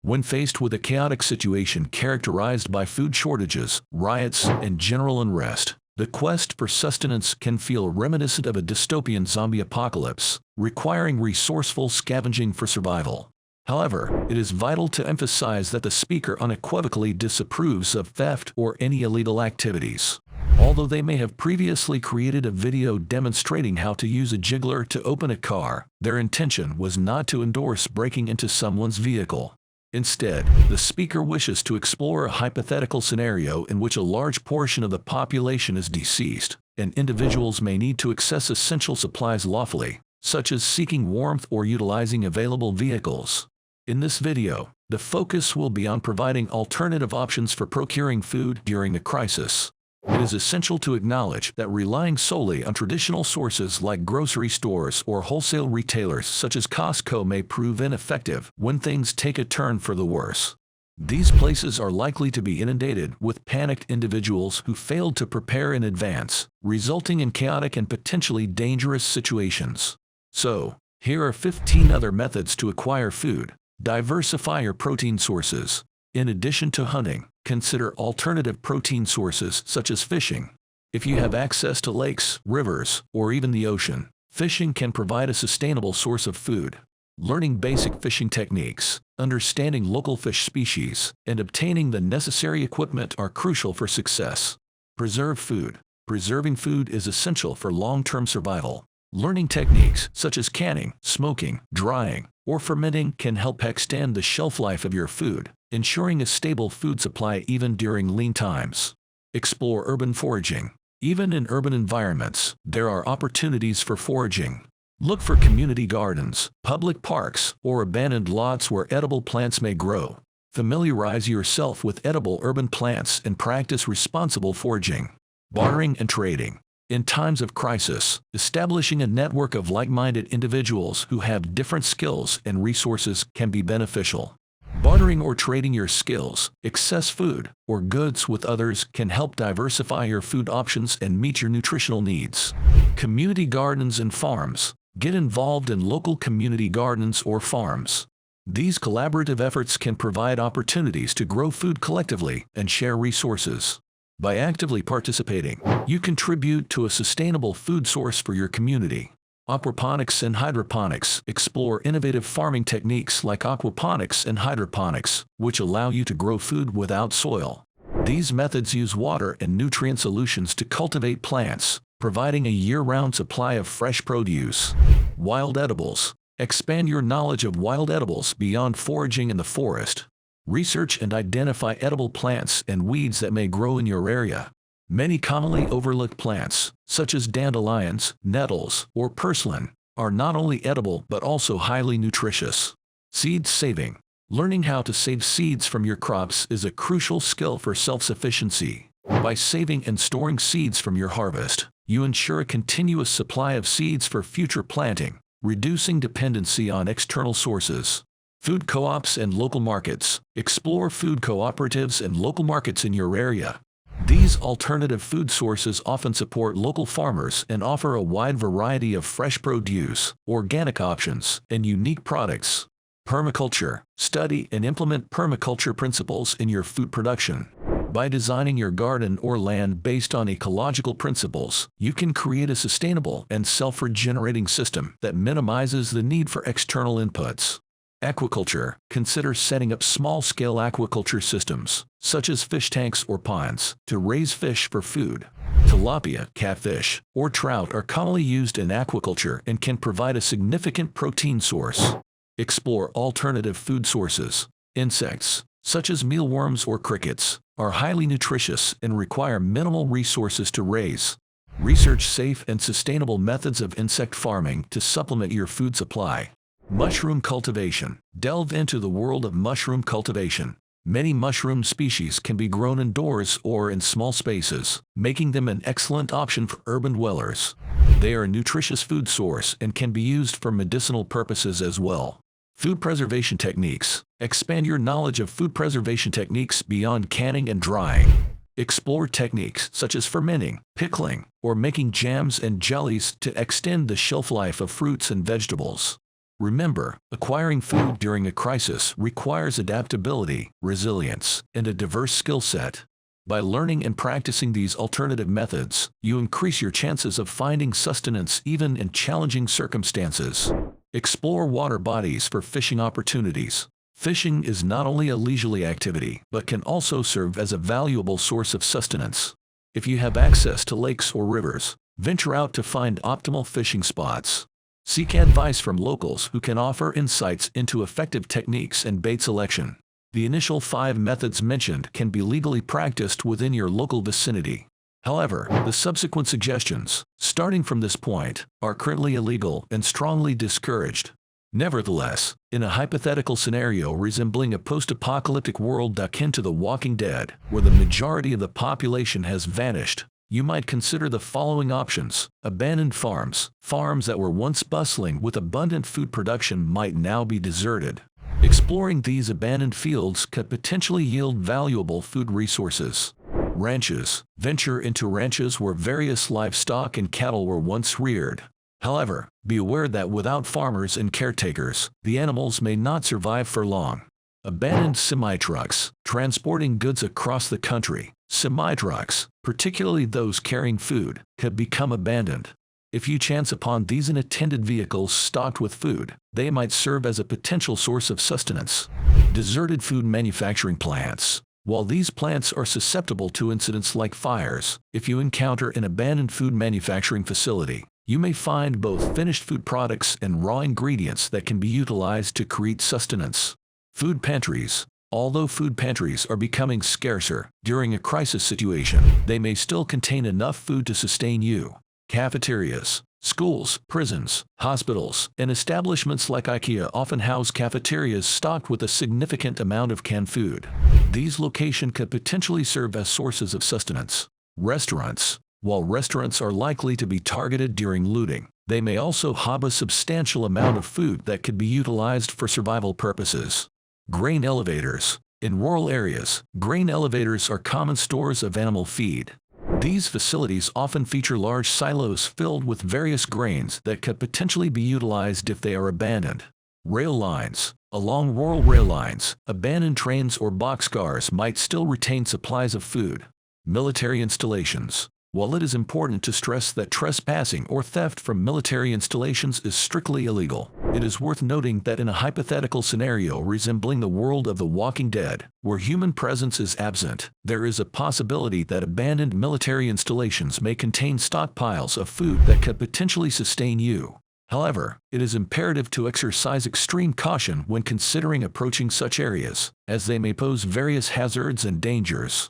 When faced with a chaotic situation characterized by food shortages, riots, and general unrest, the quest for sustenance can feel reminiscent of a dystopian zombie apocalypse, requiring resourceful scavenging for survival. However, it is vital to emphasize that the speaker unequivocally disapproves of theft or any illegal activities. Although they may have previously created a video demonstrating how to use a jiggler to open a car, their intention was not to endorse breaking into someone's vehicle. Instead, the speaker wishes to explore a hypothetical scenario in which a large portion of the population is deceased, and individuals may need to access essential supplies lawfully, such as seeking warmth or utilizing available vehicles. In this video, the focus will be on providing alternative options for procuring food during a crisis. It is essential to acknowledge that relying solely on traditional sources like grocery stores or wholesale retailers such as Costco may prove ineffective when things take a turn for the worse. These places are likely to be inundated with panicked individuals who failed to prepare in advance, resulting in chaotic and potentially dangerous situations. So, here are 15 other methods to acquire food. Diversify your protein sources. In addition to hunting, consider alternative protein sources such as fishing. If you have access to lakes, rivers, or even the ocean, fishing can provide a sustainable source of food. Learning basic fishing techniques, understanding local fish species, and obtaining the necessary equipment are crucial for success. Preserve food. Preserving food is essential for long-term survival. Learning techniques such as canning, smoking, drying, or fermenting can help extend the shelf life of your food, ensuring a stable food supply even during lean times. Explore urban foraging. Even in urban environments, there are opportunities for foraging. Look for community gardens, public parks, or abandoned lots where edible plants may grow. Familiarize yourself with edible urban plants and practice responsible foraging. Bartering and trading. In times of crisis, establishing a network of like-minded individuals who have different skills and resources can be beneficial. Bartering or trading your skills, excess food, or goods with others can help diversify your food options and meet your nutritional needs. Community gardens and farms. Get involved in local community gardens or farms. These collaborative efforts can provide opportunities to grow food collectively and share resources. By actively participating, you contribute to a sustainable food source for your community. Aquaponics and hydroponics. Explore innovative farming techniques like aquaponics and hydroponics, which allow you to grow food without soil. These methods use water and nutrient solutions to cultivate plants, providing a year-round supply of fresh produce. Wild edibles. Expand your knowledge of wild edibles beyond foraging in the forest. Research and identify edible plants and weeds that may grow in your area. Many commonly overlooked plants, such as dandelions, nettles, or purslane, are not only edible but also highly nutritious. Seed saving. Learning how to save seeds from your crops is a crucial skill for self-sufficiency. By saving and storing seeds from your harvest, you ensure a continuous supply of seeds for future planting, reducing dependency on external sources. Food co-ops and local markets. Explore food cooperatives and local markets in your area. These alternative food sources often support local farmers and offer a wide variety of fresh produce, organic options, and unique products. Permaculture. Study and implement permaculture principles in your food production. By designing your garden or land based on ecological principles, you can create a sustainable and self-regenerating system that minimizes the need for external inputs. Aquaculture. Consider setting up small-scale aquaculture systems, such as fish tanks or ponds, to raise fish for food. Tilapia, catfish, or trout are commonly used in aquaculture and can provide a significant protein source. Explore alternative food sources. Insects, such as mealworms or crickets, are highly nutritious and require minimal resources to raise. Research safe and sustainable methods of insect farming to supplement your food supply. Mushroom cultivation. Delve into the world of mushroom cultivation. Many mushroom species can be grown indoors or in small spaces, making them an excellent option for urban dwellers. They are a nutritious food source and can be used for medicinal purposes as well. Food preservation techniques. Expand your knowledge of food preservation techniques beyond canning and drying. Explore techniques such as fermenting, pickling, or making jams and jellies to extend the shelf life of fruits and vegetables. Remember, acquiring food during a crisis requires adaptability, resilience, and a diverse skill set. By learning and practicing these alternative methods, you increase your chances of finding sustenance even in challenging circumstances. Explore water bodies for fishing opportunities. Fishing is not only a leisurely activity, but can also serve as a valuable source of sustenance. If you have access to lakes or rivers, venture out to find optimal fishing spots. Seek advice from locals who can offer insights into effective techniques and bait selection. The initial 5 methods mentioned can be legally practiced within your local vicinity. However, the subsequent suggestions, starting from this point, are currently illegal and strongly discouraged. Nevertheless, in a hypothetical scenario resembling a post-apocalyptic world akin to The Walking Dead, where the majority of the population has vanished, you might consider the following options. Abandoned farms. Farms that were once bustling with abundant food production might now be deserted. Exploring these abandoned fields could potentially yield valuable food resources. Ranches. Venture into ranches where various livestock and cattle were once reared. However, be aware that without farmers and caretakers, the animals may not survive for long. Abandoned semi-trucks. Transporting goods across the country. Semi-trucks, particularly those carrying food, could become abandoned. If you chance upon these unattended vehicles stocked with food, they might serve as a potential source of sustenance. Deserted food manufacturing plants. While these plants are susceptible to incidents like fires, if you encounter an abandoned food manufacturing facility, you may find both finished food products and raw ingredients that can be utilized to create sustenance. Food pantries. Although food pantries are becoming scarcer during a crisis situation, they may still contain enough food to sustain you. Cafeterias. Schools, prisons, hospitals, and establishments like IKEA often house cafeterias stocked with a significant amount of canned food. These locations could potentially serve as sources of sustenance. Restaurants. While restaurants are likely to be targeted during looting, they may also harbor a substantial amount of food that could be utilized for survival purposes. Grain elevators. In rural areas, grain elevators are common stores of animal feed. These facilities often feature large silos filled with various grains that could potentially be utilized if they are abandoned. Rail lines. Along rural rail lines, abandoned trains or boxcars might still retain supplies of food. Military installations. While it is important to stress that trespassing or theft from military installations is strictly illegal, it is worth noting that in a hypothetical scenario resembling the world of The Walking Dead, where human presence is absent, there is a possibility that abandoned military installations may contain stockpiles of food that could potentially sustain you. However, it is imperative to exercise extreme caution when considering approaching such areas, as they may pose various hazards and dangers.